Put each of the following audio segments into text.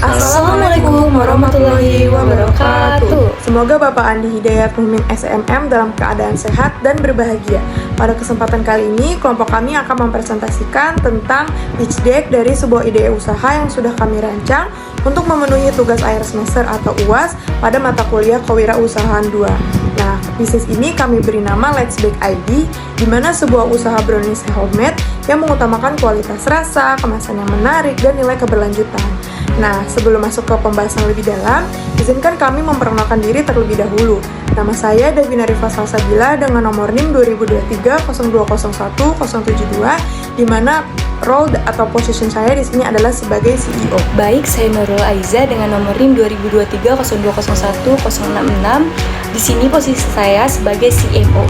Assalamualaikum warahmatullahi wabarakatuh. Semoga Bapak Andi Hidayat Mumin SMM dalam keadaan sehat dan berbahagia. Pada kesempatan kali ini, kelompok kami akan mempresentasikan tentang pitch deck dari sebuah ide usaha yang sudah kami rancang untuk memenuhi tugas akhir semester atau UAS pada mata kuliah Kewirausahaan 2. Nah, bisnis ini kami beri nama Let's Bake ID, di mana sebuah usaha brownies homemade yang mengutamakan kualitas rasa, kemasan yang menarik, dan nilai keberlanjutan. Nah, sebelum masuk ke pembahasan lebih dalam, izinkan kami memperkenalkan diri terlebih dahulu. Nama saya Davina Rifa Salsabila dengan nomor NIM 2023-0201-072, di mana role atau position saya di sini adalah sebagai CEO. Baik, saya Nurul Aiza dengan nomor NIM 2023-0201-066. Di sini posisi saya sebagai CMO.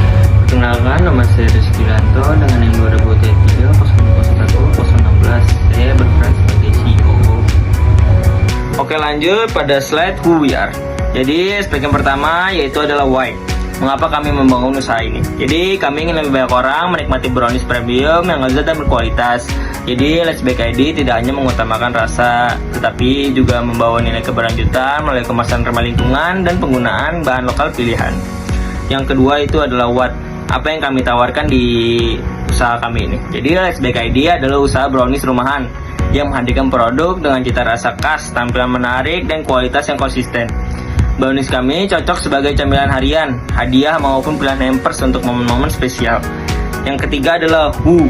Perkenalkan, nama saya Rizky Lanto dengan NIM 2023-0201-016. Saya berperan sebagai CEO. Oke, lanjut pada slide who we are. Jadi aspek yang pertama yaitu adalah why. Mengapa kami membangun usaha ini? Jadi kami ingin lebih banyak orang menikmati brownies premium yang lezat dan berkualitas. Jadi Let's Bake ID tidak hanya mengutamakan rasa, tetapi juga membawa nilai keberlanjutan melalui kemasan ramah lingkungan dan penggunaan bahan lokal pilihan. Yang kedua itu adalah what. Apa yang kami tawarkan di usaha kami ini? Jadi Let's Bake ID adalah usaha brownies rumahan yang menghadirkan produk dengan cita rasa khas, tampilan menarik, dan kualitas yang konsisten. Brownies kami cocok sebagai camilan harian, hadiah maupun pilihan hampers untuk momen-momen spesial. Yang ketiga adalah who.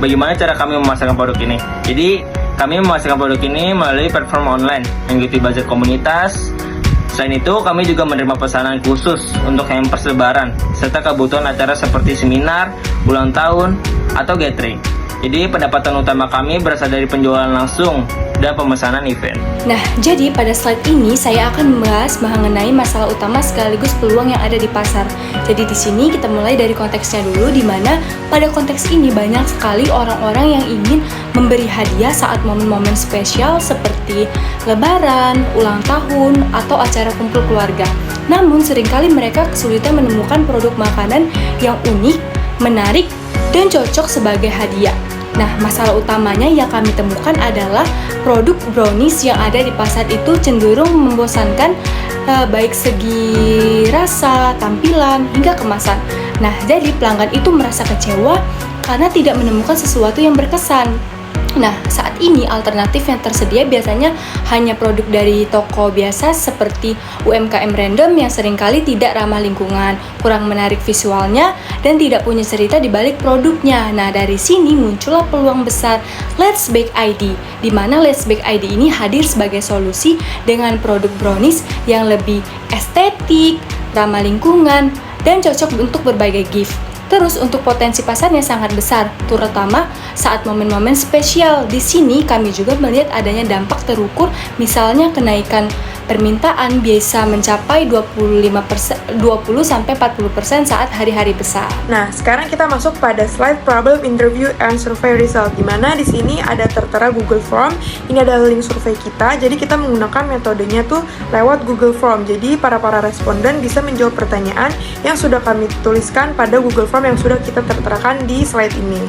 Bagaimana cara kami memasarkan produk ini? Jadi, kami memasarkan produk ini melalui platform online, mengikuti budget komunitas. Selain itu, kami juga menerima pesanan khusus untuk hampers lebaran, serta kebutuhan acara seperti seminar, ulang tahun, atau gathering. Jadi pendapatan utama kami berasal dari penjualan langsung dan pemesanan event. Nah, jadi pada slide ini saya akan membahas mengenai masalah utama sekaligus peluang yang ada di pasar. Jadi di sini kita mulai dari konteksnya dulu, di mana pada konteks ini banyak sekali orang-orang yang ingin memberi hadiah saat momen-momen spesial seperti lebaran, ulang tahun, atau acara kumpul keluarga. Namun seringkali mereka kesulitan menemukan produk makanan yang unik, menarik, dan cocok sebagai hadiah. Nah, masalah utamanya yang kami temukan adalah produk brownies yang ada di pasar itu cenderung membosankan, baik segi rasa, tampilan, hingga kemasan. Nah, jadi pelanggan itu merasa kecewa karena tidak menemukan sesuatu yang berkesan. Nah, saat ini alternatif yang tersedia biasanya hanya produk dari toko biasa seperti UMKM random yang seringkali tidak ramah lingkungan, kurang menarik visualnya, dan tidak punya cerita di balik produknya. Nah, dari sini muncullah peluang besar Let's Bake ID, di mana Let's Bake ID ini hadir sebagai solusi dengan produk brownies yang lebih estetik, ramah lingkungan, dan cocok untuk berbagai gift. Terus untuk potensi pasarnya sangat besar, terutama saat momen-momen spesial. Di sini kami juga melihat adanya dampak terukur, misalnya kenaikan permintaan biasa mencapai 20-40% saat hari-hari besar. Nah, sekarang kita masuk pada slide problem interview and survey result, di mana di sini ada tertera Google Form. Ini adalah link survei kita. Jadi kita menggunakan metodenya tuh lewat Google Form. Jadi para responden bisa menjawab pertanyaan yang sudah kami tuliskan pada Google Form yang sudah kita terterakan di slide ini.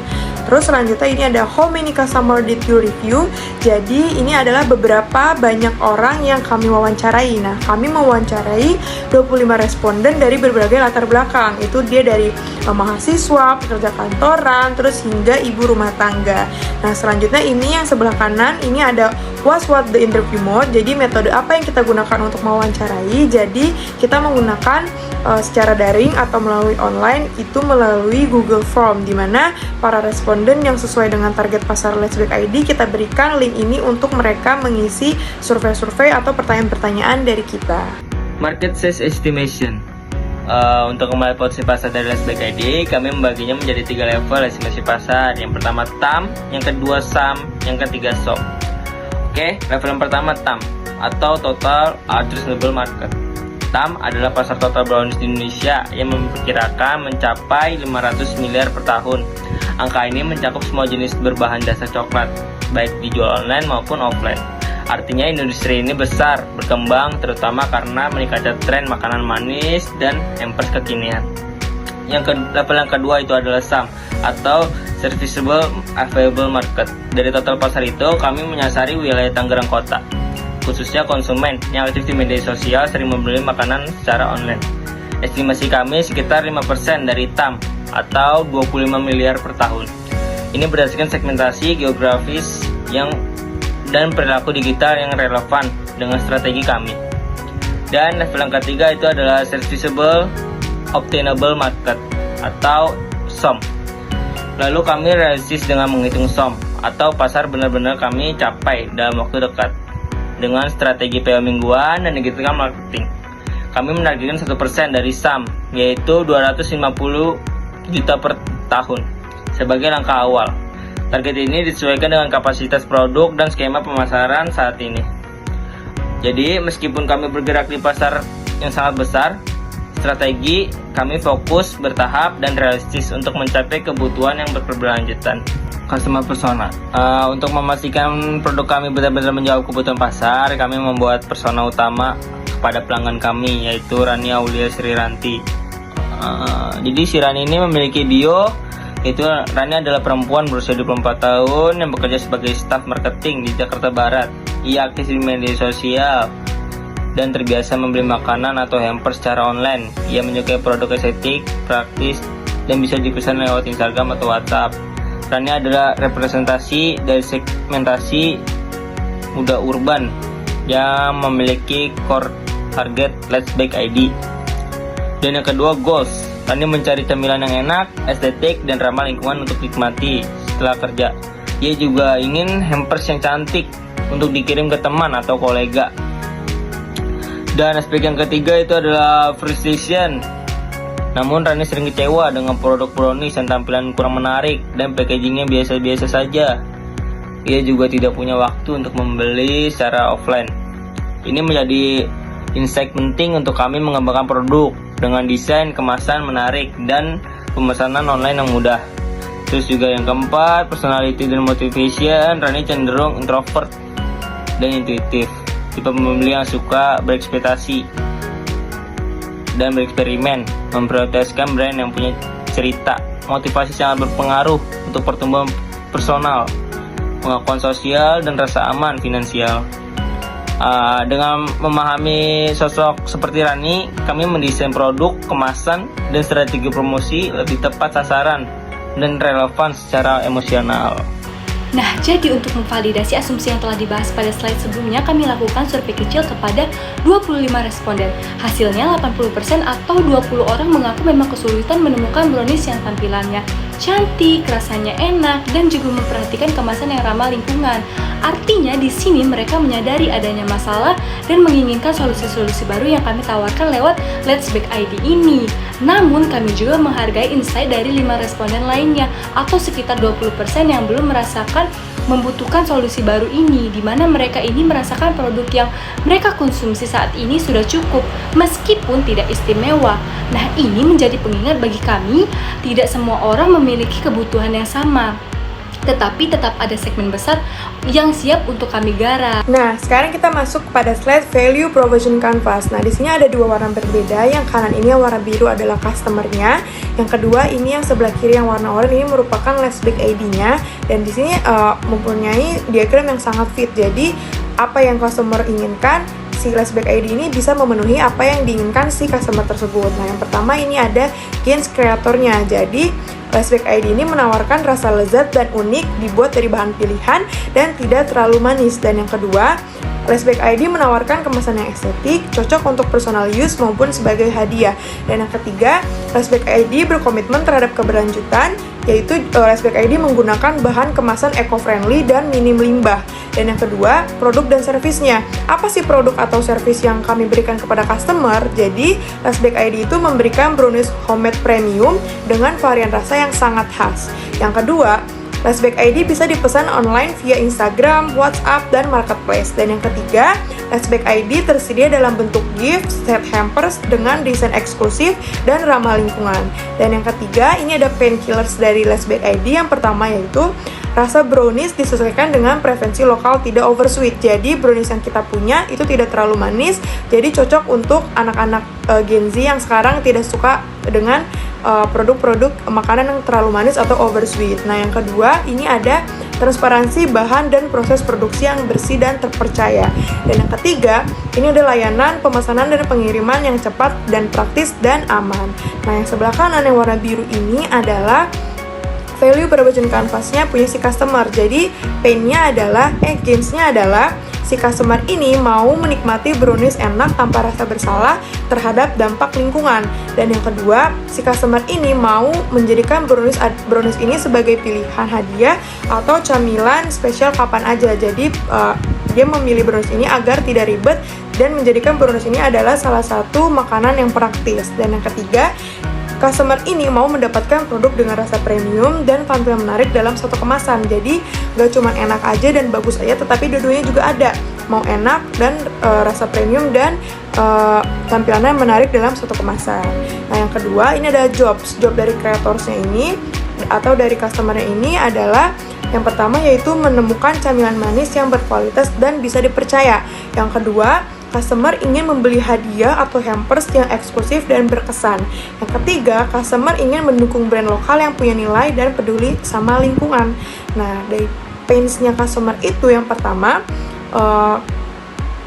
Terus selanjutnya ini ada how many customer did you review? Jadi ini adalah beberapa banyak orang yang kami wawancarai. Nah, kami mewawancarai 25 responden dari berbagai latar belakang. Itu dia dari mahasiswa, pekerja kantoran, terus hingga ibu rumah tangga. Nah, selanjutnya ini yang sebelah kanan, ini ada what the interview mode. Jadi metode apa yang kita gunakan untuk mewawancarai? Jadi kita menggunakan secara daring atau melalui online, itu melalui Google Form, di mana para responden yang sesuai dengan target pasar Let's Bake ID, kita berikan link ini untuk mereka mengisi survei-survei atau pertanyaan-pertanyaan dari kita. Market size estimation. Untuk mengetahui potensi pasar dari Let's Bake ID, kami membaginya menjadi 3 level estimasi pasar. Yang pertama TAM, yang kedua SAM, yang ketiga SOP. Oke, level yang pertama TAM atau Total Addressable Market. TAM adalah pasar total brownies di Indonesia yang memperkirakan mencapai 500 miliar per tahun. Angka ini mencakup semua jenis berbahan dasar coklat, baik dijual online maupun offline. Artinya industri ini besar, berkembang, terutama karena meningkatnya tren makanan manis dan hampers kekinian. Level yang kedua itu adalah SAM atau Serviceable Available Market. Dari total pasar itu, kami menyasari wilayah Tangerang Kota. khususnya konsumen yang aktif di media sosial sering membeli makanan secara online. Estimasi kami sekitar 5% dari TAM atau 25 miliar per tahun. Ini berdasarkan segmentasi geografis dan perilaku digital yang relevan dengan strategi kami. Dan level yang ketiga itu adalah Serviceable Obtainable Market atau SOM. Lalu kami realistis dengan menghitung SOM atau pasar benar-benar kami capai dalam waktu dekat dengan strategi PO mingguan dan digital marketing. Kami menargetkan 1% dari SAM, yaitu 250 juta per tahun sebagai langkah awal. Target ini disesuaikan dengan kapasitas produk dan skema pemasaran saat ini. Jadi, meskipun kami bergerak di pasar yang sangat besar, strategi kami fokus, bertahap, dan realistis untuk mencapai kebutuhan yang berkeberlanjutan. Customer persona. Untuk memastikan produk kami benar-benar menjawab kebutuhan pasar, kami membuat persona utama kepada pelanggan kami, yaitu Rani Aulia Sriranti. Jadi si Rani ini memiliki bio, yaitu Rani adalah perempuan berusia 24 tahun yang bekerja sebagai staf marketing di Jakarta Barat. Ia aktif di media sosial dan terbiasa membeli makanan atau hamper secara online. Ia menyukai produk estetik, praktis, dan bisa dipesan lewat Instagram atau WhatsApp. Rani adalah representasi dari segmentasi muda urban yang memiliki core target Let's Bake ID. Dan yang kedua, goals. Rani mencari cemilan yang enak, estetik, dan ramah lingkungan untuk dinikmati setelah kerja. Ia juga ingin hampers yang cantik untuk dikirim ke teman atau kolega. Dan aspek yang ketiga itu adalah frustration. Namun Rani sering kecewa dengan produk brownies yang tampilan kurang menarik dan packagingnya biasa-biasa saja. Ia juga tidak punya waktu untuk membeli secara offline. Ini menjadi insight penting untuk kami mengembangkan produk dengan desain kemasan menarik dan pemesanan online yang mudah. Terus juga yang keempat, personality dan motivation. Rani cenderung introvert dan intuitif, tipe pembeli yang suka berekspektasi dan bereksperimen, memprioritaskan brand yang punya cerita. Motivasi sangat berpengaruh untuk pertumbuhan personal, pengakuan sosial, dan rasa aman finansial. Dengan memahami sosok seperti Rani, kami mendesain produk, kemasan, dan strategi promosi lebih tepat sasaran dan relevan secara emosional. Nah, jadi untuk memvalidasi asumsi yang telah dibahas pada slide sebelumnya, kami lakukan survei kecil kepada 25 responden. Hasilnya 80% atau 20 orang mengaku memang kesulitan menemukan brownies yang tampilannya cantik, rasanya enak, dan juga memperhatikan kemasan yang ramah lingkungan. Artinya di sini mereka menyadari adanya masalah dan menginginkan solusi-solusi baru yang kami tawarkan lewat Let's Bake ID ini. Namun kami juga menghargai insight dari 5 responden lainnya atau sekitar 20% yang belum merasakan membutuhkan solusi baru ini, di mana mereka ini merasakan produk yang mereka konsumsi saat ini sudah cukup meskipun tidak istimewa. Nah, ini menjadi pengingat bagi kami, tidak semua orang memiliki kebutuhan yang sama, tetapi tetap ada segmen besar yang siap untuk kami garap. Nah, sekarang kita masuk kepada slide Value Proposition Canvas. Nah, di sini ada dua warna berbeda. Yang kanan ini yang warna biru adalah customer-nya. Yang kedua ini yang sebelah kiri yang warna oranye ini merupakan Let's Bake ID-nya. Dan di sini mempunyai diagram yang sangat fit. Jadi, apa yang customer inginkan, si Let's Bake ID ini bisa memenuhi apa yang diinginkan si customer tersebut. Nah, yang pertama ini ada gains kreatornya. Jadi, Let's Bake ID ini menawarkan rasa lezat dan unik, dibuat dari bahan pilihan dan tidak terlalu manis. Dan yang kedua, Let's Bake ID menawarkan kemasan yang estetik, cocok untuk personal use maupun sebagai hadiah. Dan yang ketiga, Let's Bake ID berkomitmen terhadap keberlanjutan, yaitu Let's Bake ID menggunakan bahan kemasan eco-friendly dan minim limbah. Dan yang kedua, produk dan servisnya. Apa sih produk atau servis yang kami berikan kepada customer? Jadi, Let's Bake ID itu memberikan brownies homemade premium dengan varian rasa yang sangat khas. Yang kedua, Let's Bake ID bisa dipesan online via Instagram, WhatsApp, dan Marketplace. Dan yang ketiga, Let's Bake ID tersedia dalam bentuk gift, set hampers dengan desain eksklusif dan ramah lingkungan. Dan yang ketiga, ini ada painkillers dari Let's Bake ID. Yang pertama yaitu rasa brownies disesuaikan dengan preferensi lokal, tidak oversweet. Jadi brownies yang kita punya itu tidak terlalu manis, jadi cocok untuk anak-anak Gen Z yang sekarang tidak suka dengan produk-produk makanan yang terlalu manis atau oversweet. Nah, yang kedua, ini ada transparansi bahan dan proses produksi yang bersih dan terpercaya. Dan yang ketiga, ini ada layanan pemesanan dan pengiriman yang cepat dan praktis dan aman. Nah, yang sebelah kanan yang warna biru ini adalah value per bacaan kanvasnya punya si customer. Jadi gamesnya adalah si customer ini mau menikmati brownies enak tanpa rasa bersalah terhadap dampak lingkungan. Dan yang kedua, si customer ini mau menjadikan brownies ini sebagai pilihan hadiah atau camilan spesial kapan aja. Jadi dia memilih brownies ini agar tidak ribet dan menjadikan brownies ini adalah salah satu makanan yang praktis. Dan yang ketiga, customer ini mau mendapatkan produk dengan rasa premium dan tampilan menarik dalam satu kemasan. Jadi gak cuma enak aja dan bagus aja, tetapi dua-duanya juga ada. Mau enak dan rasa premium dan tampilannya menarik dalam satu kemasan. Nah, yang kedua, ini ada job dari kreatorsnya ini atau dari customernya ini adalah yang pertama yaitu menemukan camilan manis yang berkualitas dan bisa dipercaya. Yang kedua, customer ingin membeli hadiah atau hampers yang eksklusif dan berkesan. Yang ketiga, customer ingin mendukung brand lokal yang punya nilai dan peduli sama lingkungan. Nah, dari pains-nya customer itu yang pertama,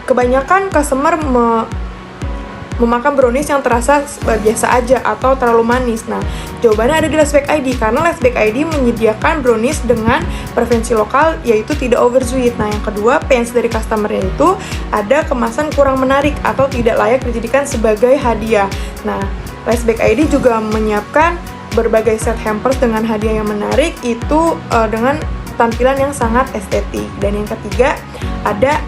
kebanyakan customer memakan brownies yang terasa biasa aja atau terlalu manis. Nah, jawabannya ada di Lastback ID karena Lastback ID menyediakan brownies dengan preferensi lokal yaitu tidak oversweet. Nah, yang kedua, pains dari customernya itu ada kemasan kurang menarik atau tidak layak dijadikan sebagai hadiah. Nah, Lastback ID juga menyiapkan berbagai set hampers dengan hadiah yang menarik itu dengan tampilan yang sangat estetik. Dan yang ketiga, ada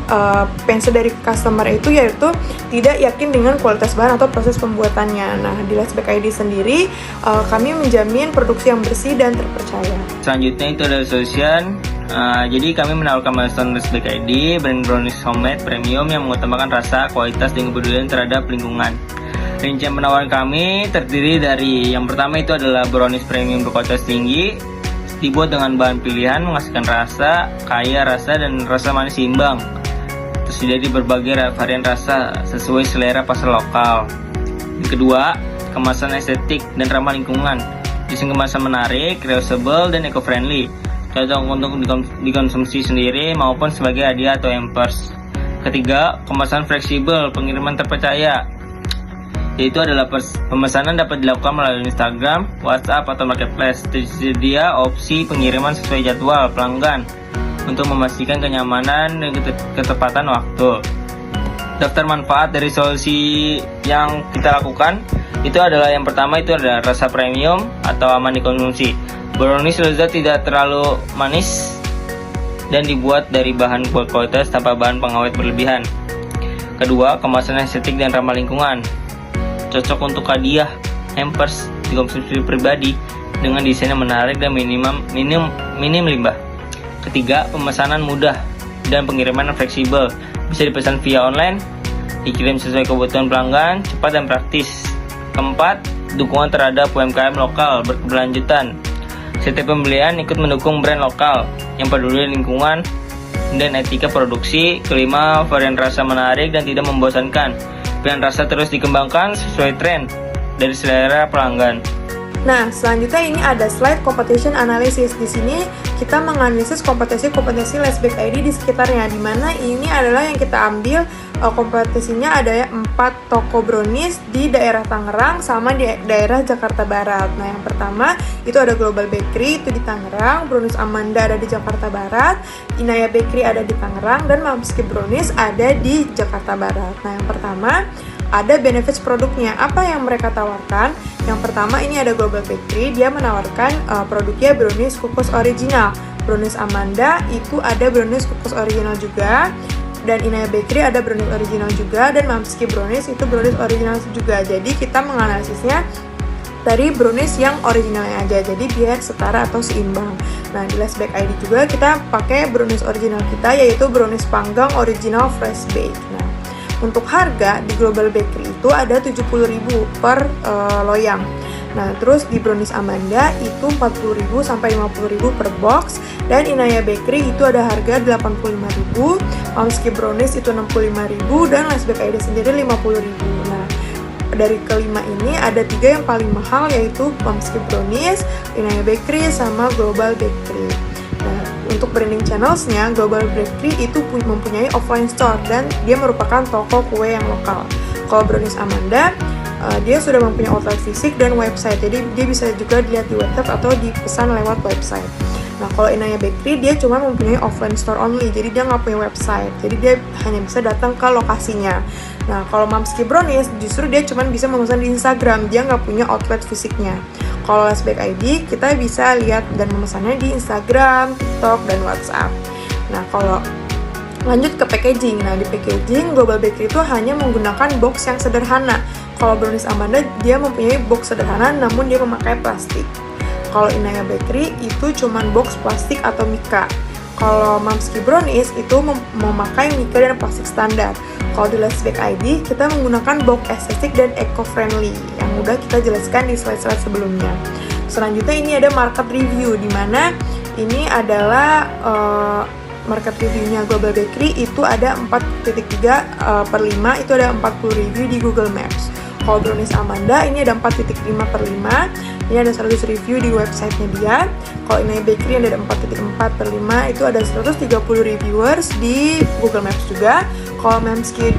pains dari customer itu yaitu tidak yakin dengan kualitas bahan atau proses pembuatannya. Nah, di Lastback ID sendiri kami menjamin produksi yang bersih dan terpercaya. Selanjutnya itu adalah solution. Jadi kami menawarkan milestone Lastback ID, brand brownies homemade premium yang mengutamakan rasa, kualitas, dan kepedulian terhadap lingkungan. Rincian penawaran kami terdiri dari yang pertama itu adalah brownies premium berkualitas tinggi, dibuat dengan bahan pilihan, menghasilkan rasa, kaya rasa, dan rasa manis seimbang. Tersedia di berbagai varian rasa sesuai selera pasar lokal. Yang kedua, kemasan estetik dan ramah lingkungan. Desain kemasan menarik, reusable, dan eco-friendly. Cocok untuk dikonsumsi sendiri maupun sebagai hadiah atau hampers. Ketiga, kemasan fleksibel, pengiriman terpercaya. Yaitu adalah pemesanan dapat dilakukan melalui Instagram, WhatsApp, atau Marketplace. Tersedia opsi pengiriman sesuai jadwal pelanggan untuk memastikan kenyamanan dan ketepatan waktu. Daftar manfaat dari solusi yang kita lakukan itu adalah yang pertama itu adalah rasa premium atau aman dikonsumsi. Brownies lezat tidak terlalu manis dan dibuat dari bahan berkualitas tanpa bahan pengawet berlebihan. Kedua, kemasan estetik dan ramah lingkungan. Cocok untuk hadiah, hampers, dikonsumsi pribadi dengan desain yang menarik dan minim limbah. Ketiga, pemesanan mudah dan pengiriman yang fleksibel. Bisa dipesan via online, dikirim sesuai kebutuhan pelanggan, cepat dan praktis. Keempat, dukungan terhadap UMKM lokal berkeberlanjutan. Setiap pembelian ikut mendukung brand lokal yang peduli lingkungan dan etika produksi. Kelima, varian rasa menarik dan tidak membosankan. Pilihan rasa terus dikembangkan sesuai tren dari selera pelanggan. Nah, selanjutnya ini ada slide competition analysis. Di sini kita menganalisis kompetensi-kompetensi Lastback ID di sekitarnya, di mana ini adalah yang kita ambil kompetisinya ada 4 toko brownies di daerah Tangerang sama di daerah Jakarta Barat. Nah, yang pertama itu ada Global Bakery itu di Tangerang, Brownies Amanda ada di Jakarta Barat, Inaya Bakery ada di Tangerang, dan Mamski Brownies ada di Jakarta Barat. Nah, yang pertama ada benefits produknya. Apa yang mereka tawarkan? Yang pertama ini ada Global Bakery, dia menawarkan produknya brownies kukus original. Brownies Amanda itu ada brownies kukus original juga. Dan Inaya Bakery ada brownies original juga, dan Mamski Brownies itu brownies original juga. Jadi kita menganalisisnya dari brownies yang originalnya aja, jadi biar setara atau seimbang. Nah, di Lastback ID juga kita pakai brownies original kita, yaitu brownies panggang original fresh bake. Nah, untuk harga di Global Bakery itu ada 70.000 per loyang. Nah, terus di Brownies Amanda itu 40.000 sampai 50.000 per box, dan Inaya Bakery itu ada harga 85.000, Mamski Brownies itu 65.000, dan Lastback ID sendiri 50.000. Nah, dari kelima ini ada 3 yang paling mahal, yaitu Momski Brownies, Inaya Bakery, sama Global Bakery. Nah, untuk branding channelsnya, Global Bakery itu mempunyai offline store dan dia merupakan toko kue yang lokal. Kalau Brownies Amanda, dia sudah mempunyai outlet fisik dan website, jadi dia bisa juga dilihat di website atau dipesan lewat website. Nah, kalau Inaya Bakery dia cuma mempunyai offline store only, jadi dia nggak punya website, jadi dia hanya bisa datang ke lokasinya. Nah, kalau Momski Brownies justru dia cuma bisa memesan di Instagram, dia nggak punya outlet fisiknya. Kalau Let's Bake ID, kita bisa lihat dan memesannya di Instagram, TikTok, dan WhatsApp. Nah, kalau lanjut ke packaging. Nah, di packaging, Global Bakery itu hanya menggunakan box yang sederhana. Kalau Brownies Amanda, dia mempunyai box sederhana namun dia memakai plastik. Kalau Inaya Bakery itu cuman box plastik atau mika. Kalau Momski Brownies itu memakai mika dan plastik standar. Kalau di Let's Bake ID, kita menggunakan box estetik dan eco-friendly yang udah kita jelaskan di slide-slide sebelumnya. Selanjutnya ini ada market review, di mana ini adalah market reviewnya Global Bakery itu ada 4.3/5, itu ada 40 review di Google Maps. Kalau Brownies Amanda ini ada 4.5/5, ini ada 100 review di websitenya dia. Kalau Inaya Bakery ada 4.4/5, itu ada 130 reviewers di Google Maps juga. Kalau Momski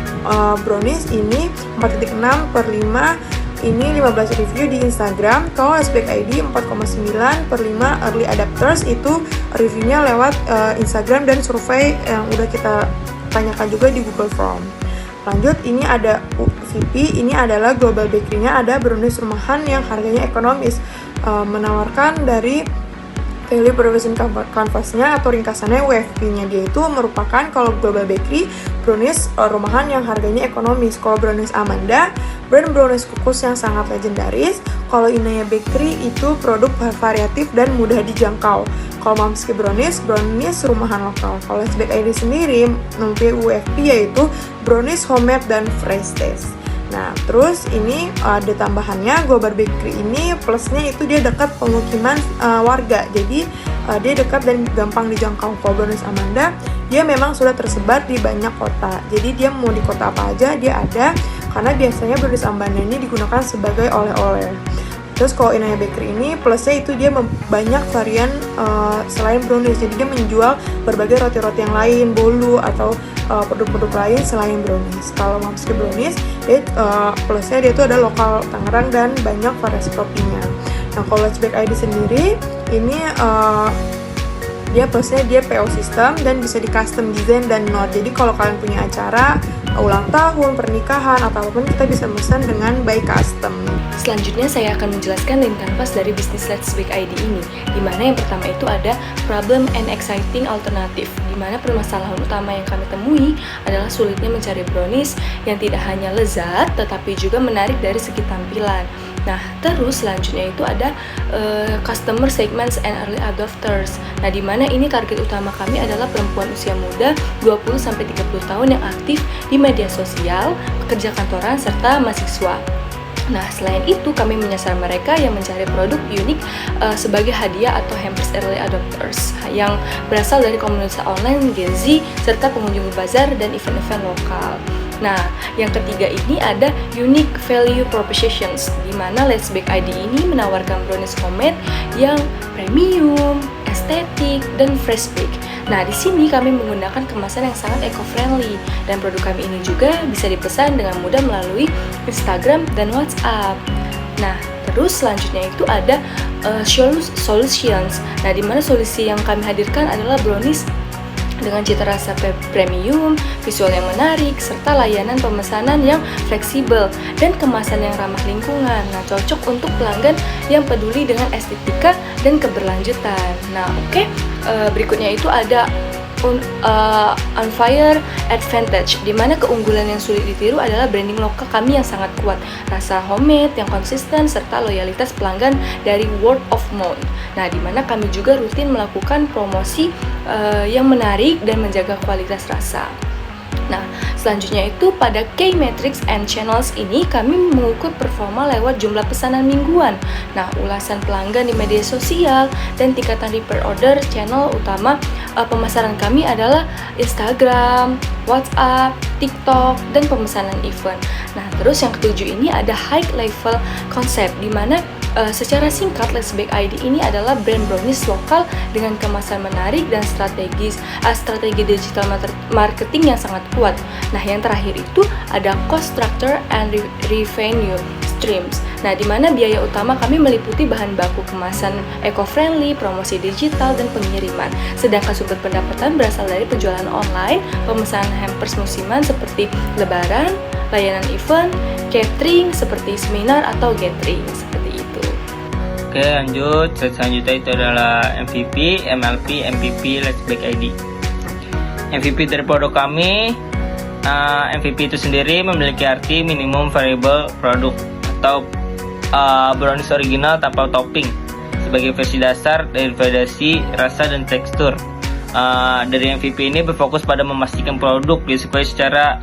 Brownies ini 4.6/5, ini 15 review di Instagram. Kalau Let's Bake ID 4,9/5 early adopters, itu reviewnya lewat Instagram dan survei yang udah kita tanyakan juga di Google Form. Lanjut, ini ada UVP, ini adalah Global Bakery-nya, ada brownies rumahan yang harganya ekonomis, menawarkan dari value proposition canvas-nya atau ringkasannya WFP-nya. Dia itu merupakan, kalau Global Bakery, brownies rumahan yang harganya ekonomis. Kalau Brownies Amanda, brand brownies kukus yang sangat legendaris. Kalau Inaya Bakery itu produk variatif dan mudah dijangkau. Kalau Momski Brownies, brownies rumahan lokal. Kalau Let's Bake ID sendiri mempunyai UFP, yaitu brownies homemade dan fresh taste. Nah, terus ini ada tambahannya, Global Bakery ini plusnya itu dia dekat pemukiman warga, jadi dia dekat dan gampang dijangkau. Kalau Brownies Amanda, dia memang sudah tersebar di banyak kota, jadi dia mau di kota apa aja dia ada, karena biasanya Brownies Amanda ini digunakan sebagai oleh-oleh. Terus kalau Inaya Bakery ini plusnya itu dia banyak varian selain brownies, jadi dia menjual berbagai roti-roti yang lain, bolu atau produk-produk lain selain brownies. Kalau Momski Brownies, dia plusnya dia itu ada lokal Tangerang dan banyak variasi toppingnya. Nah, kalau Let's Bake ID sendiri ini dia plusnya dia PO system dan bisa di custom design dan note. Jadi kalau kalian punya acara ulang tahun, pernikahan, atau apapun, kita bisa pesan dengan by custom. Selanjutnya saya akan menjelaskan link canvas dari bisnis Let's Bake ID ini, di mana yang pertama itu ada problem and exciting alternative, di mana permasalahan utama yang kami temui adalah sulitnya mencari brownies yang tidak hanya lezat, tetapi juga menarik dari segi tampilan. Nah, terus selanjutnya itu ada customer segments and early adopters. Nah, di mana ini target utama kami adalah perempuan usia muda 20-30 tahun yang aktif di media sosial, pekerja kantoran, serta mahasiswa. Nah, selain itu kami menyasar mereka yang mencari produk unik sebagai hadiah atau hampers early adopters yang berasal dari komunitas online, Gen Z, serta pengunjung bazar dan event-event lokal. Nah, yang ketiga ini ada unique value propositions, di mana Let's Bake ID ini menawarkan brownies homemade yang premium, estetik, dan fresh bake. Nah, di sini kami menggunakan kemasan yang sangat eco-friendly, dan produk kami ini juga bisa dipesan dengan mudah melalui Instagram dan WhatsApp. Nah, terus selanjutnya itu ada solutions. Nah, di mana solusi yang kami hadirkan adalah brownies dengan cita rasa premium, visual yang menarik, serta layanan pemesanan yang fleksibel dan kemasan yang ramah lingkungan. Nah, cocok untuk pelanggan yang peduli dengan estetika dan keberlanjutan. Nah, berikutnya itu ada unfair advantage, di mana keunggulan yang sulit ditiru adalah branding lokal kami yang sangat kuat, rasa homemade yang konsisten, serta loyalitas pelanggan dari word of mouth. Nah, di mana kami juga rutin melakukan promosi yang menarik dan menjaga kualitas rasa. Nah, Selanjutnya itu pada Key Metrics and Channels ini kami mengukur performa lewat jumlah pesanan mingguan. Nah, ulasan pelanggan di media sosial dan tingkatan repeat order channel utama pemasaran kami adalah Instagram, WhatsApp, TikTok, dan pemesanan event. Nah, terus yang ketujuh ini ada high level concept, di mana secara singkat Let's Bake ID ini adalah brand brownies lokal dengan kemasan menarik dan strategi digital marketing yang sangat kuat. Nah, yang terakhir itu ada cost structure and revenue streams. Nah, di mana biaya utama kami meliputi bahan baku kemasan eco-friendly, promosi digital, dan pengiriman. Sedangkan sumber pendapatan berasal dari penjualan online, pemesanan hampers musiman seperti lebaran, layanan event, catering seperti seminar atau gathering, seperti itu. Oke, lanjut. Selanjutnya itu adalah MVP, MLP, MPP, Let's Bake ID. MVP dari produk kami, MVP itu sendiri memiliki arti minimum variable produk atau brownies original tanpa topping sebagai versi dasar dari validasi rasa dan tekstur. Dari MVP ini berfokus pada memastikan produk disukai secara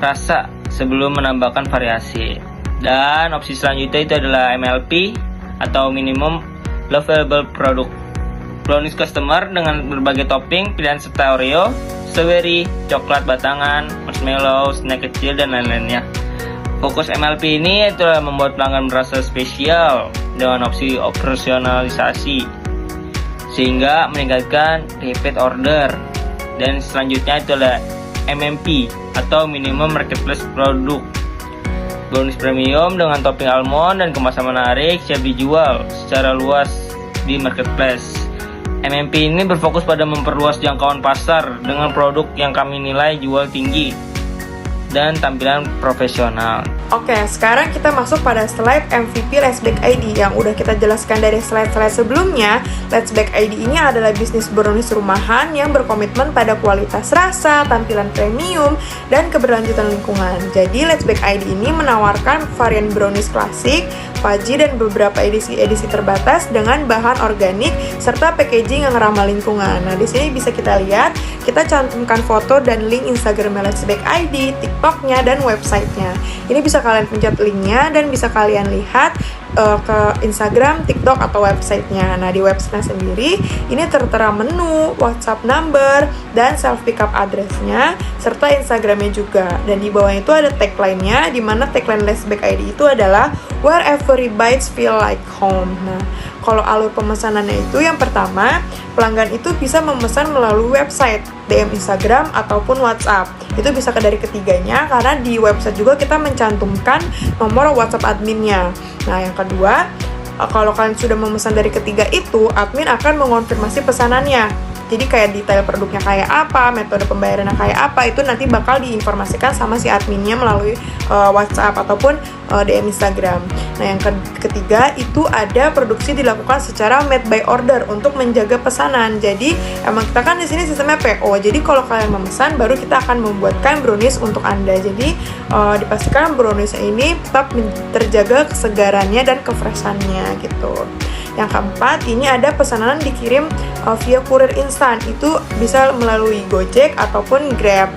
rasa sebelum menambahkan variasi. Dan opsi selanjutnya itu adalah MLP atau minimum lovable product. Brownies customer dengan berbagai topping pilihan serta Oreo, strawberry, coklat batangan, marshmallow, snack kecil, dan lain-lainnya. Fokus MLP ini adalah membuat pelanggan merasa spesial dengan opsi operasionalisasi sehingga meningkatkan repeat order. Dan selanjutnya itu adalah MMP atau minimum marketplace produk. Brownies premium dengan topping almond dan kemasan menarik siap dijual secara luas di marketplace. MMP ini berfokus pada memperluas jangkauan pasar dengan produk yang kami nilai jual tinggi dan tampilan profesional. Oke, sekarang kita masuk pada slide MVP Let's Bake ID yang udah kita jelaskan dari slide-slide sebelumnya. Let's Bake ID ini adalah bisnis brownies rumahan yang berkomitmen pada kualitas rasa, tampilan premium, dan keberlanjutan lingkungan. Jadi Let's Bake ID ini menawarkan varian brownies klasik, fudgy, dan beberapa edisi terbatas dengan bahan organik serta packaging yang ramah lingkungan. Nah, di sini bisa kita lihat, kita cantumkan foto dan link Instagram Let's Bake ID, TikToknya, dan websitenya. Ini bisa kalian pencet linknya dan bisa kalian lihat ke Instagram, TikTok, atau websitenya. Nah, di websitenya sendiri ini tertera menu, WhatsApp number, dan self pickup address-nya serta Instagramnya juga. Dan di bawah itu ada tagline-nya, di mana tagline Let's Bake ID itu adalah Where every bites feel like home. Nah, kalau alur pemesanannya itu yang pertama, pelanggan itu bisa memesan melalui website, DM Instagram, ataupun WhatsApp. Itu bisa dari ketiganya, karena di website juga kita mencantumkan nomor WhatsApp adminnya. Nah, yang kedua, kalau kalian sudah memesan dari ketiga itu, admin akan mengonfirmasi pesanannya. Jadi kayak detail produknya kayak apa, metode pembayarannya kayak apa, itu nanti bakal diinformasikan sama si adminnya melalui WhatsApp ataupun DM Instagram. Nah, yang ketiga itu ada produksi dilakukan secara made by order untuk menjaga pesanan. Jadi emang kita kan di sini sistemnya PO. Jadi kalau kalian memesan, baru kita akan membuatkan brownies untuk Anda. Jadi dipastikan brownies ini tetap terjaga kesegarannya dan kefreshannya gitu. Yang keempat, ini ada pesanan dikirim via kurir instan. Itu bisa melalui Gojek ataupun Grab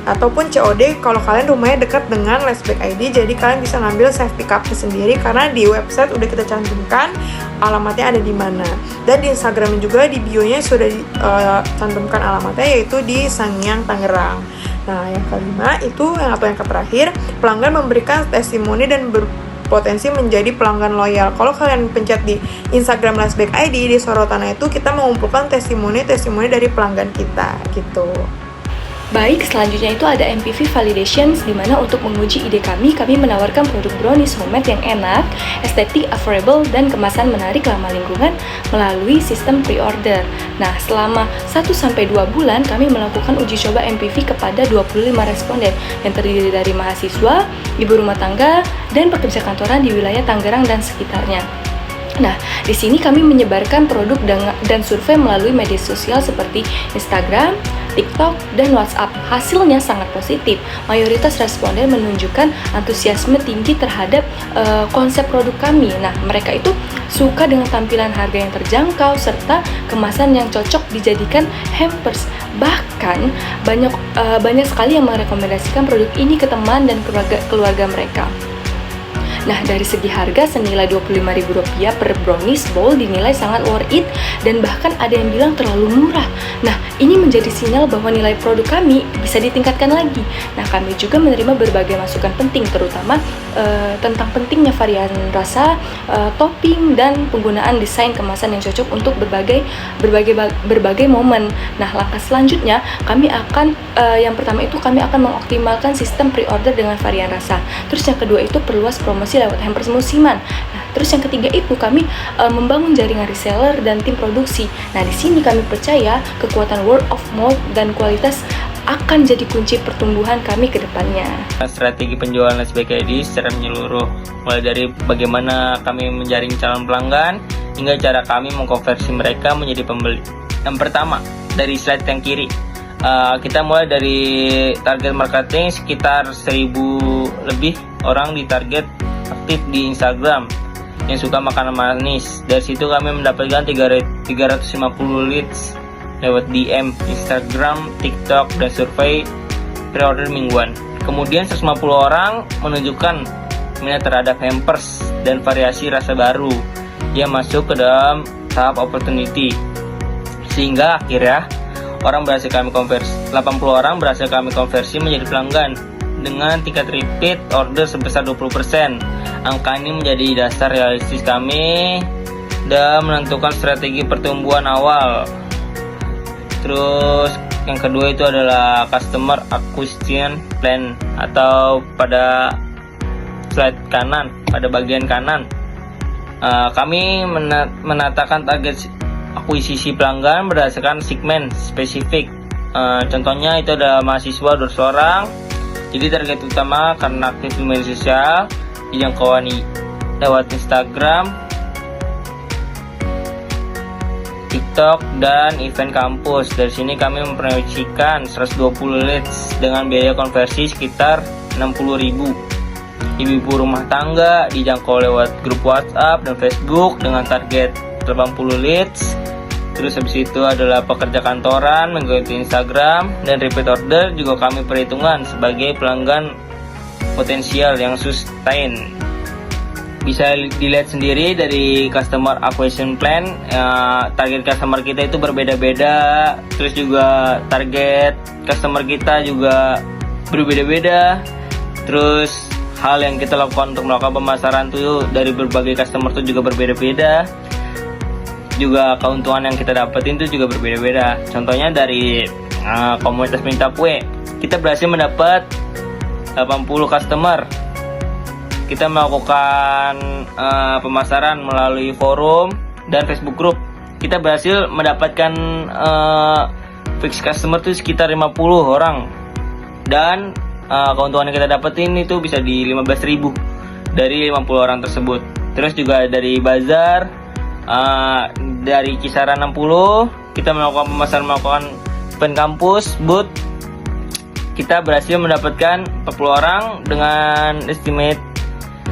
ataupun COD kalau kalian rumahnya dekat dengan Let's Bake ID. Jadi kalian bisa ngambil self pick-up-nya sendiri karena di website udah kita cantumkan alamatnya ada di mana. Dan di Instagram juga di bio-nya sudah cantumkan alamatnya, yaitu di Sangiang, Tangerang. Nah, yang kelima itu yang terakhir, pelanggan memberikan testimoni dan potensi menjadi pelanggan loyal. Kalau kalian pencet di Instagram Let's Bake ID, di sorotannya itu kita mengumpulkan testimoni dari pelanggan kita gitu. Baik, selanjutnya itu ada MPV Validations, di mana untuk menguji ide kami menawarkan produk brownies homemade yang enak, estetik, affordable, dan kemasan menarik ramah lingkungan melalui sistem pre-order. Nah, selama 1-2 bulan kami melakukan uji coba MPV kepada 25 responden yang terdiri dari mahasiswa, ibu rumah tangga, dan pekerja kantoran di wilayah Tangerang dan sekitarnya. Nah, di sini kami menyebarkan produk dan survei melalui media sosial seperti Instagram, TikTok, dan WhatsApp. Hasilnya sangat positif. Mayoritas responden menunjukkan antusiasme tinggi terhadap konsep produk kami. Nah, mereka itu suka dengan tampilan harga yang terjangkau serta kemasan yang cocok dijadikan hampers. Bahkan banyak sekali yang merekomendasikan produk ini ke teman dan keluarga mereka. Nah, dari segi harga senilai Rp25.000 per brownies bowl dinilai sangat worth it dan bahkan ada yang bilang terlalu murah. Nah, ini menjadi sinyal bahwa nilai produk kami bisa ditingkatkan lagi. Nah, kami juga menerima berbagai masukan penting terutama tentang pentingnya varian rasa, topping dan penggunaan desain kemasan yang cocok untuk berbagai momen. Nah, langkah selanjutnya yang pertama itu kami akan mengoptimalkan sistem pre-order dengan varian rasa. Terus yang kedua itu perluas promosi lewat hampers musiman. Nah, terus yang ketiga itu kami membangun jaringan reseller dan tim produksi. Nah, di sini kami percaya kekuatan word of mouth dan kualitas akan jadi kunci pertumbuhan kami ke depannya. Strategi penjualan Let's Bake ID secara menyeluruh, mulai dari bagaimana kami menjaring calon pelanggan hingga cara kami mengkonversi mereka menjadi pembeli. Yang pertama, dari slide yang kiri, kita mulai dari target marketing sekitar 1.000 lebih orang di target aktif di Instagram yang suka makanan manis. Dari situ kami mendapatkan 350 leads lewat DM, Instagram, TikTok, dan survei pre-order mingguan. Kemudian 150 orang menunjukkan minat terhadap hampers dan variasi rasa baru yang masuk ke dalam tahap opportunity. Sehingga akhirnya 80 orang berhasil kami konversi menjadi pelanggan dengan tingkat repeat order sebesar 20%. Angka ini menjadi dasar realistis kami dan menentukan strategi pertumbuhan awal. Terus yang kedua itu adalah customer acquisition plan, atau pada slide kanan, pada bagian kanan kami menatakan target akuisisi pelanggan berdasarkan segmen spesifik. Contohnya itu adalah mahasiswa 200 orang. Jadi target utama karena aktif di media sosial dijangkauan lewat Instagram, TikTok, dan event kampus. Dari sini kami memproyeksikan 120 leads dengan biaya konversi sekitar 60.000. Ibu-ibu rumah tangga dijangkau lewat grup WhatsApp dan Facebook dengan target 80 leads. Terus habis itu adalah pekerja kantoran mengikuti Instagram, dan repeat order juga kami perhitungkan sebagai pelanggan potensial yang sustain. Bisa dilihat sendiri dari customer acquisition plan, target customer kita itu berbeda-beda. Terus juga target customer kita juga berbeda-beda. Terus hal yang kita lakukan untuk melakukan pemasaran tuh dari berbagai customer tuh juga berbeda-beda. Juga keuntungan yang kita dapetin itu juga berbeda-beda. Contohnya dari komunitas pecinta kue, kita berhasil mendapat 80 customer. Kita melakukan pemasaran melalui forum dan Facebook group. Kita berhasil mendapatkan fix customer itu sekitar 50 orang. Dan keuntungan yang kita dapetin itu bisa di 15.000 dari 50 orang tersebut. Terus juga dari bazar, dari kisaran 60, kita melakukan pemasaran, melakukan event kampus, booth. Kita berhasil mendapatkan 40 orang dengan estimate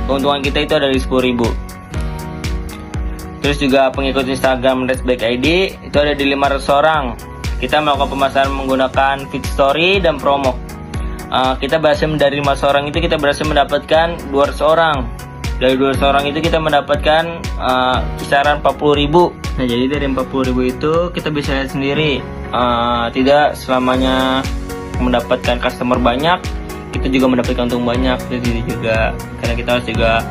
keuntungan kita itu ada di 10.000. Terus juga pengikut Instagram Let's Bake ID itu ada di 500 orang. Kita melakukan pemasaran menggunakan feed story dan promo. Kita berhasil dari 500 orang itu kita berhasil mendapatkan 200 orang. Dari 200 orang itu kita mendapatkan kisaran 40.000. Nah, jadi dari 40.000 itu kita bisa lihat sendiri, tidak selamanya mendapatkan customer banyak kita juga mendapatkan untung banyak. Jadi juga karena kita harus juga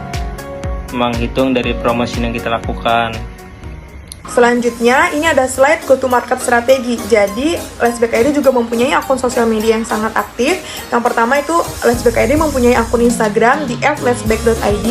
menghitung dari promosi yang kita lakukan. Selanjutnya, ini ada slide go to market strategi. Jadi, Let's Bake ID juga mempunyai akun sosial media yang sangat aktif. Yang pertama itu, Let's Bake ID mempunyai akun Instagram di @letsbake.id.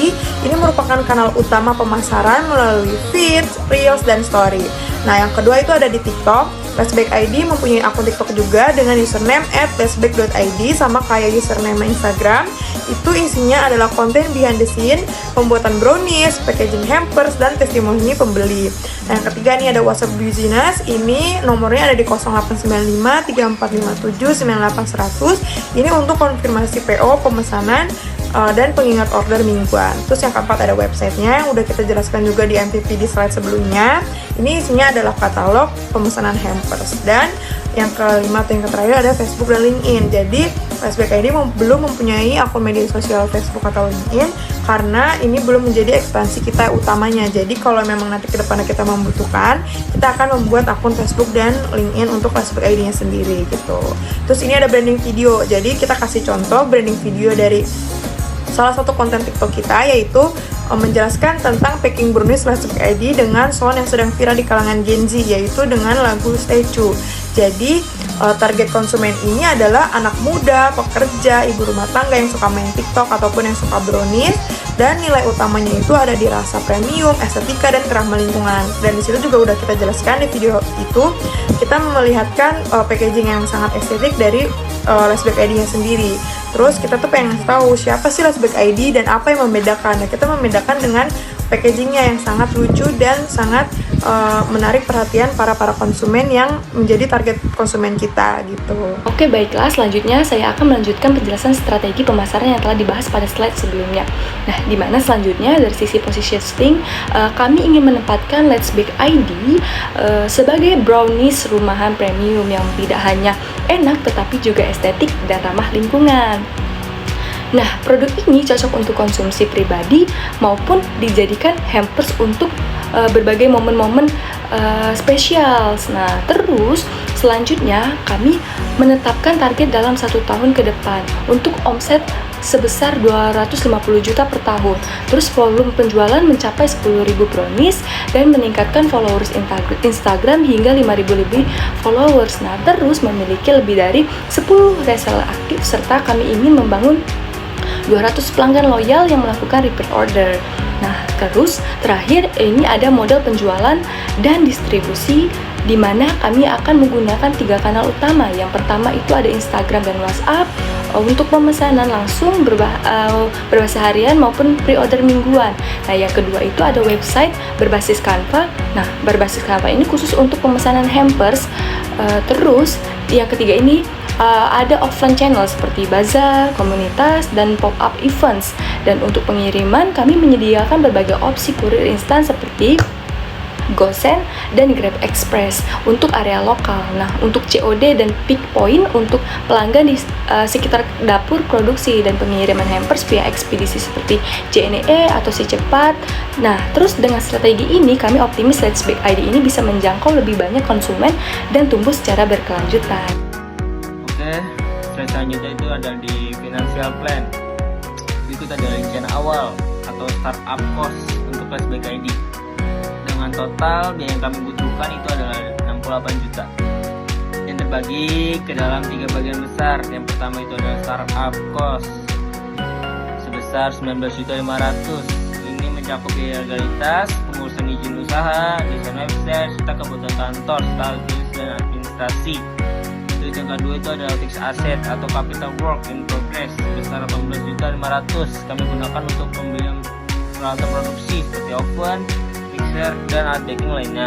Ini merupakan kanal utama pemasaran melalui feeds, reels, dan story. Nah, yang kedua itu ada di TikTok. Let's Bake ID mempunyai akun TikTok juga dengan username @letsbake.id, sama kayak username Instagram. itu isinya adalah konten behind the scene, pembuatan brownies, packaging hampers, dan testimoni pembeli. Nah, yang ketiga nih ada WhatsApp Business. Ini nomornya ada di 0895 3457 98100. Ini untuk konfirmasi PO, pemesanan, dan pengingat order mingguan. Terus yang keempat ada websitenya yang udah kita jelaskan juga di MVP di slide sebelumnya. Ini isinya adalah katalog pemesanan hampers. Dan yang kelima atau yang terakhir ada Facebook dan LinkedIn. Jadi Flashback ID belum mempunyai akun media sosial Facebook atau LinkedIn karena ini belum menjadi ekspansi kita utamanya. Jadi kalau memang nanti ke depannya kita membutuhkan, kita akan membuat akun Facebook dan LinkedIn untuk Flashback ID-nya sendiri gitu. Terus ini ada branding video. Jadi kita kasih contoh branding video dari salah satu konten TikTok kita, yaitu menjelaskan tentang packing brownies Flashback ID dengan sound yang sedang viral di kalangan Gen Z, yaitu dengan lagu Statue. Jadi target konsumen ini adalah anak muda, pekerja, ibu rumah tangga yang suka main TikTok ataupun yang suka brownies, dan nilai utamanya itu ada di rasa premium, estetika, dan keramah lingkungan. Dan di situ juga udah kita jelaskan di video itu, kita melihatkan packaging yang sangat estetik dari Flashback ID-nya sendiri. Terus kita tuh pengen tahu siapa sih Flashback ID dan apa yang membedakan. Nah, kita membedakan dengan packagingnya yang sangat lucu dan sangat menarik perhatian para konsumen yang menjadi target konsumen kita gitu. Oke, baiklah, selanjutnya saya akan melanjutkan penjelasan strategi pemasaran yang telah dibahas pada slide sebelumnya. Nah, di mana selanjutnya dari sisi positioning, kami ingin menempatkan Flashback ID sebagai brownies rumahan premium yang tidak hanya enak tetapi juga estetik dan ramah lingkungan. Nah, produk ini cocok untuk konsumsi pribadi maupun dijadikan hampers untuk berbagai momen-momen spesial. Nah, terus selanjutnya kami menetapkan target dalam 1 tahun ke depan untuk omset sebesar 250 juta per tahun. Terus volume penjualan mencapai 10.000 brownies dan meningkatkan followers Instagram hingga 5.000 lebih followers. Nah, terus memiliki lebih dari 10 reseller aktif serta kami ingin membangun 200 pelanggan loyal yang melakukan repeat order. Nah, terus terakhir ini ada model penjualan dan distribusi di mana kami akan menggunakan 3 kanal utama. Yang pertama itu ada Instagram dan WhatsApp untuk pemesanan langsung berbahasa harian maupun pre-order mingguan. Nah, yang kedua itu ada website berbasis Canva. Nah, berbasis Canva ini khusus untuk pemesanan hampers. Terus yang ketiga ini ada offline channel seperti bazar, komunitas, dan pop-up events. Dan untuk pengiriman, kami menyediakan berbagai opsi kurir instan seperti GoSend dan Grab Express untuk area lokal. Nah, untuk COD dan pick point untuk pelanggan di sekitar dapur produksi dan pengiriman hampers via ekspedisi seperti JNE atau Si Cepat. Nah, terus dengan strategi ini kami optimis Flashback ID ini bisa menjangkau lebih banyak konsumen dan tumbuh secara berkelanjutan. Oke, slide selanjutnya itu ada di financial plan. Berikut ada rencana awal atau startup cost untuk Flashback ID. Dengan total biaya yang kami butuhkan itu adalah 68 juta. Yang terbagi ke dalam 3 bagian besar. Yang pertama itu adalah startup cost sebesar 19.500.000. Ini mencakup biaya legalitas, pengurusan izin usaha, desain website, serta kebutuhan kantor, status dan administrasi. Yang kedua itu adalah fixed asset atau capital work in progress sebesar 18.500.000. Kami gunakan untuk pembelian peralatan produksi seperti oven, mixer, dan alat baking lainnya.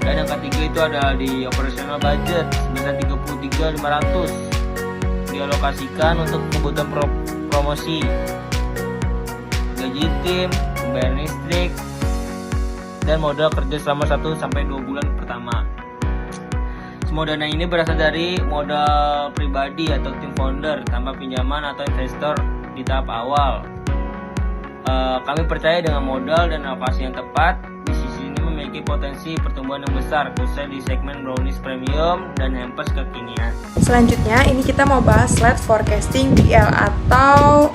Dan yang ketiga itu adalah di operational budget sebesar 33.500.000. Dialokasikan untuk kebutuhan promosi, gaji tim, pembayaran listrik, dan modal kerja selama 1-2 bulan pertama. Semua dana ini berasal dari modal pribadi atau tim founder tanpa pinjaman atau investor di tahap awal. Kami percaya dengan modal dan alokasi yang tepat, bisnis ini memiliki potensi pertumbuhan yang besar, khususnya di segmen brownies premium dan hampers kekinian. Selanjutnya, ini kita mau bahas slide forecasting PL atau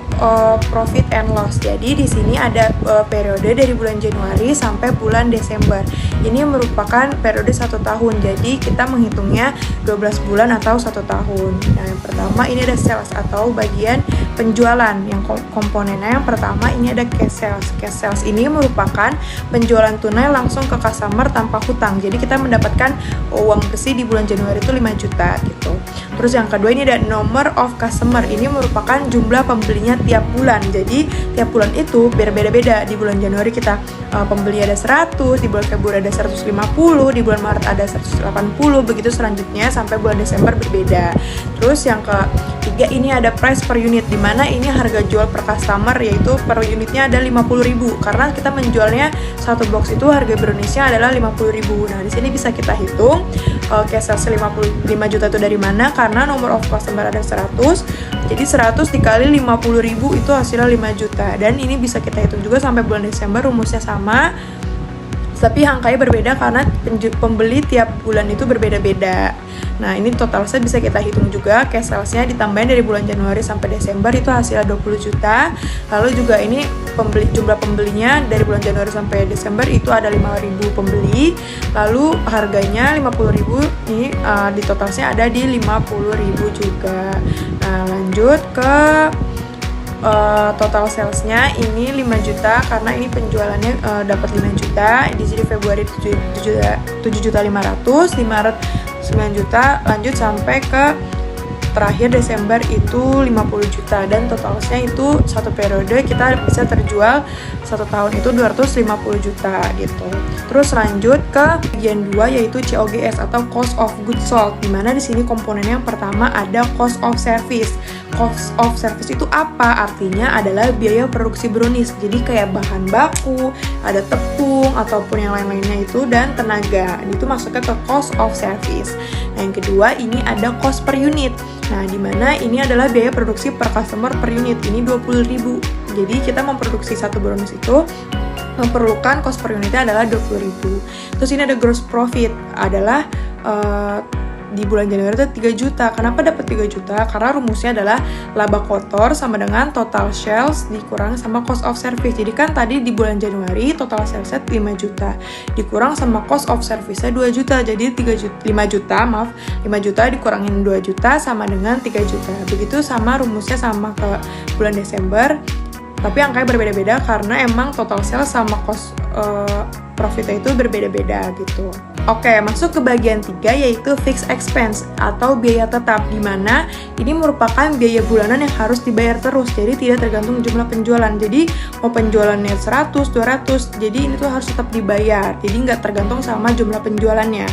profit and loss. Jadi di sini ada periode dari bulan Januari sampai bulan Desember. Ini merupakan periode 1 tahun. Jadi kita menghitungnya 12 bulan atau 1 tahun. Nah, yang pertama ini ada sales atau bagian penjualan. Yang komponennya yang pertama ini ada cash sales. Cash sales ini merupakan penjualan tunai langsung ke customer tanpa hutang. Jadi kita mendapatkan uang bersih di bulan Januari itu 5 juta gitu. Terus yang kedua ini ada number of customer. Ini merupakan jumlah pembelinya tiap bulan. Jadi tiap bulan itu berbeda-beda. Di bulan Januari kita pembeli ada 100, di bulan Februari ada 150, di bulan Maret ada 180, begitu selanjutnya sampai bulan Desember berbeda. Terus yang ketiga ini ada price per unit, dimana ini harga jual per customer, yaitu per unitnya ada 50.000 karena kita menjualnya satu box itu harga Indonesia adalah 50.000. Nah di sini bisa kita hitung cash sales 55 juta itu dari mana, karena number of customer ada 100, jadi 100 dikali 50.000 itu hasilnya 5 juta. Dan ini bisa kita hitung juga sampai bulan Desember, rumusnya sama, tapi angkanya berbeda karena pembeli tiap bulan itu berbeda-beda. Nah ini total sales bisa kita hitung juga, cash salesnya ditambahin dari bulan Januari sampai Desember itu hasilnya 20 juta. Lalu juga ini jumlah pembelinya dari bulan Januari sampai Desember itu ada 5.000 pembeli. Lalu harganya 50.000, ini di totalnya ada di 50.000 juga. Nah lanjut ke total salesnya ini 5 juta karena ini penjualannya dapat 5 juta. Di sini Februari 7.500.000, di Maret 9 juta, lanjut sampai ke terakhir Desember itu 50 juta. Dan totalnya itu satu periode kita bisa terjual satu tahun itu 250 juta gitu. Terus lanjut ke bagian 2 yaitu COGS atau cost of goods sold, dimana di sini komponennya yang pertama ada cost of service. Cost of service itu apa? Artinya adalah biaya produksi brownies. Jadi kayak bahan baku, ada tepung ataupun yang lain-lainnya itu, dan tenaga. Itu masuknya ke cost of service. Nah, yang kedua ini ada cost per unit. Nah, dimana ini adalah biaya produksi per customer per unit. Ini 20.000. Jadi kita memproduksi satu brownies itu memerlukan cost per unitnya adalah 20.000. Terus ini ada gross profit, adalah di bulan Januari itu 3 juta. Kenapa dapat 3 juta? Karena rumusnya adalah laba kotor sama dengan total sales dikurang sama cost of service. Jadi kan tadi di bulan Januari total salesnya 5 juta dikurang sama cost of service-nya 2 juta. Jadi 5 juta dikurangin 2 juta sama dengan 3 juta. Begitu sama rumusnya sama ke bulan Desember. Tapi angkanya berbeda-beda karena emang total sales sama cost profitnya itu berbeda-beda gitu. Oke, masuk ke bagian 3 yaitu fixed expense atau biaya tetap, di mana ini merupakan biaya bulanan yang harus dibayar terus, jadi tidak tergantung jumlah penjualan. Jadi mau penjualannya 100, 200, jadi ini tuh harus tetap dibayar, jadi nggak tergantung sama jumlah penjualannya.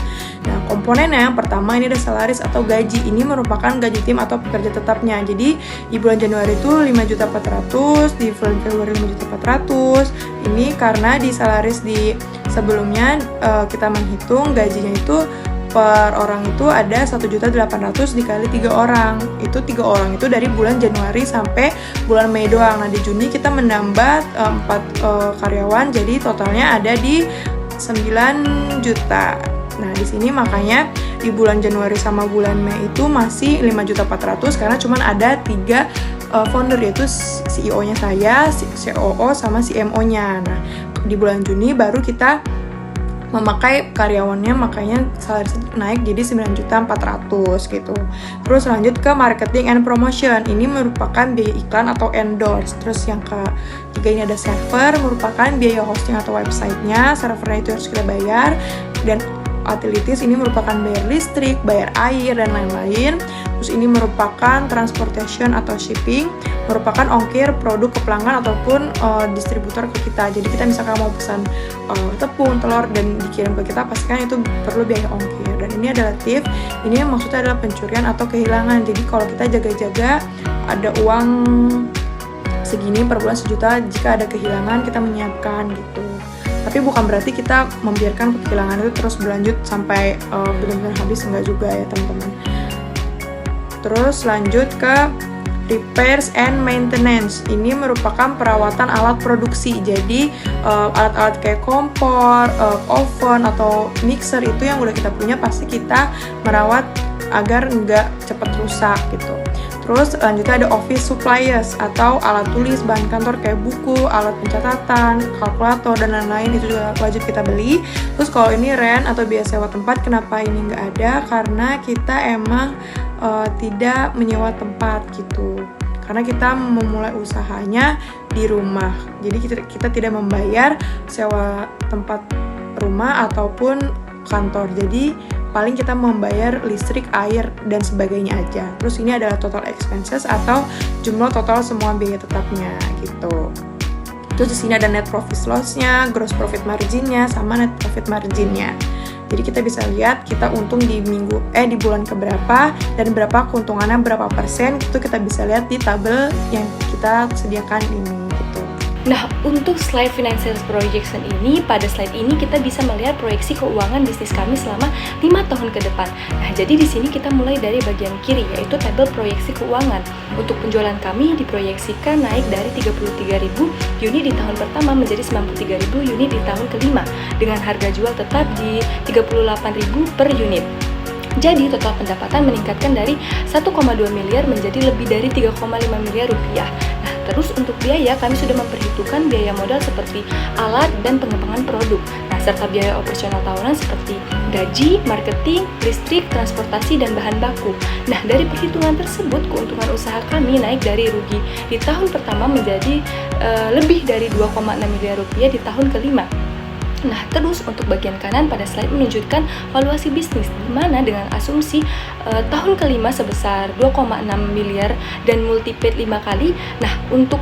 Nah, komponennya yang pertama ini ada salaris atau gaji. Ini merupakan gaji tim atau pekerja tetapnya. Jadi di bulan Januari itu 5.400.000, di bulan Februari 5.400.000. Ini karena di salaris di sebelumnya kita menghitung gajinya itu per orang itu ada 1.800.000 dikali 3 orang. Itu 3 orang itu dari bulan Januari sampai bulan Mei doang. Nah, di Juni kita menambah 4 karyawan, jadi totalnya ada di 9 juta. Nah, di sini makanya di bulan Januari sama bulan Mei itu masih 5.400.000 karena cuma ada 3 founder, yaitu CEO-nya saya, COO sama CMO-nya. Nah, di bulan Juni baru kita memakai karyawannya, makanya salary naik jadi 9.400.000 gitu. Terus lanjut ke marketing and promotion. Ini merupakan biaya iklan atau endorse. Terus yang ketiga ini ada server, merupakan biaya hosting atau websitenya. Servernya itu harus kita bayar. Dan utilities ini merupakan bayar listrik, bayar air, dan lain-lain. Terus ini merupakan transportation atau shipping, merupakan ongkir produk ke pelanggan ataupun distributor ke kita. Jadi kita misalkan mau pesan tepung, telur, dan dikirim ke kita, pastikan itu perlu biaya ongkir. Dan ini adalah thief, ini maksudnya adalah pencurian atau kehilangan. Jadi kalau kita jaga-jaga ada uang segini per bulan 1 juta, jika ada kehilangan kita menyiapkan gitu. Tapi bukan berarti kita membiarkan kehilangan itu terus berlanjut sampai benar-benar habis, enggak juga ya teman-teman. Terus lanjut ke repairs and maintenance. Ini merupakan perawatan alat produksi. Jadi alat-alat kayak kompor, oven atau mixer itu yang udah kita punya pasti kita merawat agar nggak cepat rusak gitu. Terus lanjutnya ada office supplies atau alat tulis, bahan kantor kayak buku, alat pencatatan, kalkulator, dan lain-lain, itu juga wajib kita beli. Terus kalau ini rent atau biaya sewa tempat, kenapa ini nggak ada? Karena kita emang tidak menyewa tempat gitu. Karena kita memulai usahanya di rumah. Jadi kita tidak membayar sewa tempat rumah ataupun kantor. Jadi paling kita membayar listrik, air, dan sebagainya aja. Terus ini adalah total expenses atau jumlah total semua biaya tetapnya gitu. Terus di sini ada net profit loss-nya, gross profit margin-nya, sama net profit margin-nya. Jadi kita bisa lihat kita untung di bulan keberapa dan berapa keuntungannya berapa persen, itu kita bisa lihat di tabel yang kita sediakan ini gitu. Nah, untuk slide financial projection ini, pada slide ini kita bisa melihat proyeksi keuangan bisnis kami selama 5 tahun ke depan. Nah, jadi di sini kita mulai dari bagian kiri, yaitu tabel proyeksi keuangan. Untuk penjualan kami diproyeksikan naik dari 33.000 unit di tahun pertama menjadi 93.000 unit di tahun kelima, dengan harga jual tetap di 38.000 per unit. Jadi total pendapatan meningkatkan dari 1,2 miliar menjadi lebih dari 3,5 miliar rupiah. Nah, terus untuk biaya kami sudah memperhitungkan biaya modal seperti alat dan pengembangan produk. Nah, serta biaya operasional tahunan seperti gaji, marketing, listrik, transportasi, dan bahan baku. Nah, dari perhitungan tersebut keuntungan usaha kami naik dari rugi di tahun pertama menjadi lebih dari 2,6 miliar rupiah di tahun kelima. Nah, terus untuk bagian kanan pada slide menunjukkan valuasi bisnis, di mana dengan asumsi tahun kelima sebesar 2,6 miliar dan multiplied 5 kali. Nah, untuk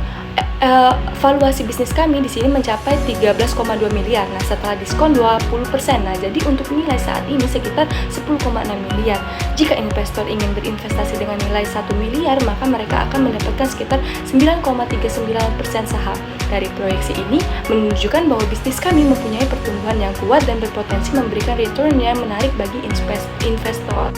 valuasi bisnis kami di sini mencapai 13,2 miliar. Nah, setelah diskon 20%. Nah, jadi untuk nilai saat ini sekitar 10,6 miliar. Jika investor ingin berinvestasi dengan nilai 1 miliar, maka mereka akan mendapatkan sekitar 9,39% saham. Dari proyeksi ini menunjukkan bahwa bisnis kami mempunyai pertumbuhan yang kuat dan berpotensi memberikan return yang menarik bagi investor.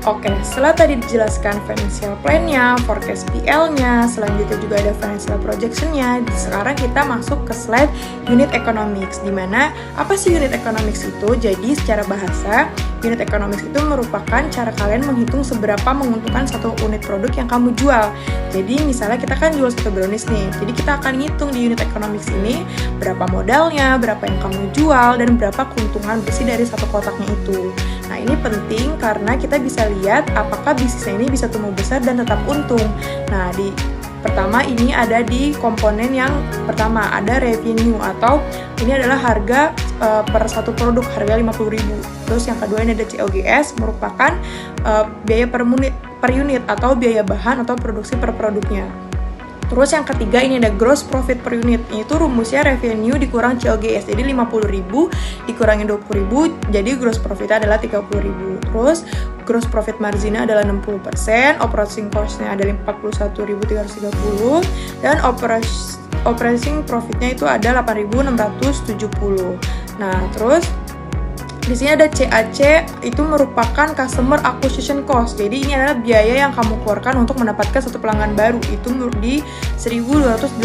Oke, setelah tadi dijelaskan financial plan-nya, forecast PL-nya, selanjutnya juga ada financial projection-nya. Sekarang kita masuk ke slide unit economics, di mana apa sih unit economics itu? Jadi secara bahasa, unit economics itu merupakan cara kalian menghitung seberapa menguntungkan satu unit produk yang kamu jual. Jadi misalnya kita kan jual satu brownies nih, jadi kita akan ngitung di unit economics ini berapa modalnya, berapa yang kamu jual, dan berapa keuntungan bersih dari satu kotaknya itu. Nah, ini penting karena kita bisa lihat apakah bisnisnya ini bisa tumbuh besar dan tetap untung. Nah, pertama ini ada di komponen yang pertama, ada revenue atau ini adalah harga per satu produk, harga 50.000. Terus yang kedua ini ada COGS, merupakan biaya per unit atau biaya bahan atau produksi per produknya. Terus yang ketiga ini ada gross profit per unit. Itu rumusnya revenue dikurang COGS. Jadi 50.000 dikurangi 20.000, jadi gross profitnya adalah 30.000. Terus gross profit marginnya adalah 60%, operating cost-nya adalah 41.330 dan operating profitnya itu ada 8.670. Nah, terus di sini ada CAC, itu merupakan customer acquisition cost. Jadi ini adalah biaya yang kamu keluarkan untuk mendapatkan satu pelanggan baru. Itu di 1.280.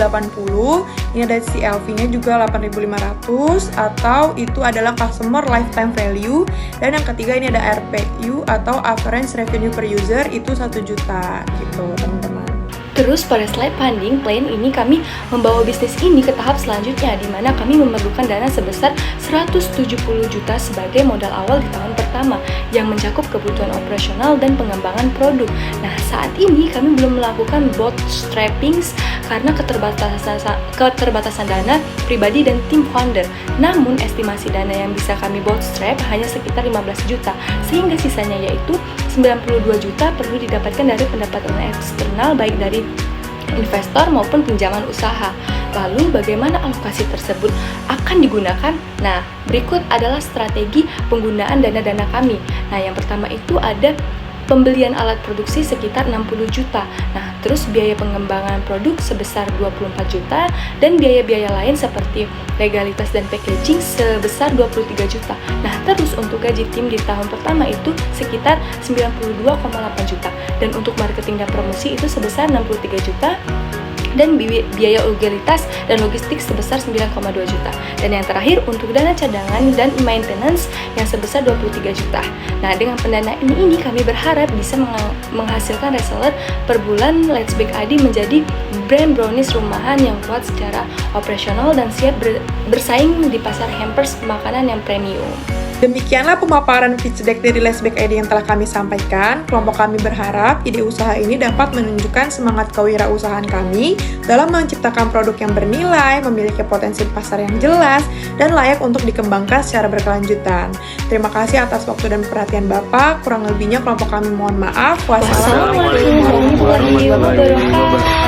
Ini ada CLV-nya juga 8.500 atau itu adalah customer lifetime value. Dan yang ketiga ini ada RPU atau average revenue per user, itu 1 juta gitu, teman-teman. Terus pada slide funding plan ini kami membawa bisnis ini ke tahap selanjutnya, di mana kami memerlukan dana sebesar 170 juta sebagai modal awal di tahun pertama yang mencakup kebutuhan operasional dan pengembangan produk. Nah, saat ini kami belum melakukan bootstrapping karena keterbatasan dana pribadi dan tim founder. Namun estimasi dana yang bisa kami bootstrap hanya sekitar 15 juta, sehingga sisanya yaitu 92 juta perlu didapatkan dari pendapatan eksternal baik dari investor maupun pinjaman usaha. Lalu bagaimana alokasi tersebut akan digunakan? Nah, berikut adalah strategi penggunaan dana-dana kami. Nah, yang pertama itu ada pembelian alat produksi sekitar 60 juta. Nah, terus biaya pengembangan produk sebesar 24 juta dan biaya-biaya lain seperti legalitas dan packaging sebesar 23 juta. Nah, terus untuk gaji tim di tahun pertama itu sekitar 92,8 juta dan untuk marketing dan promosi itu sebesar 63 juta dan biaya legalitas dan logistik sebesar 9,2 juta. Dan yang terakhir untuk dana cadangan dan maintenance yang sebesar 23 juta. Nah, dengan pendanaan ini kami berharap bisa menghasilkan reseller per bulan Let's Bake ID menjadi brand brownies rumahan yang kuat secara operasional dan siap bersaing di pasar hampers makanan yang premium. Demikianlah pemaparan pitch deck dari Lessback ID yang telah kami sampaikan. Kelompok kami berharap ide usaha ini dapat menunjukkan semangat kewirausahaan kami dalam menciptakan produk yang bernilai, memiliki potensi pasar yang jelas, dan layak untuk dikembangkan secara berkelanjutan. Terima kasih atas waktu dan perhatian Bapak. Kurang lebihnya kelompok kami mohon maaf. Wassalamualaikum warahmatullahi wabarakatuh.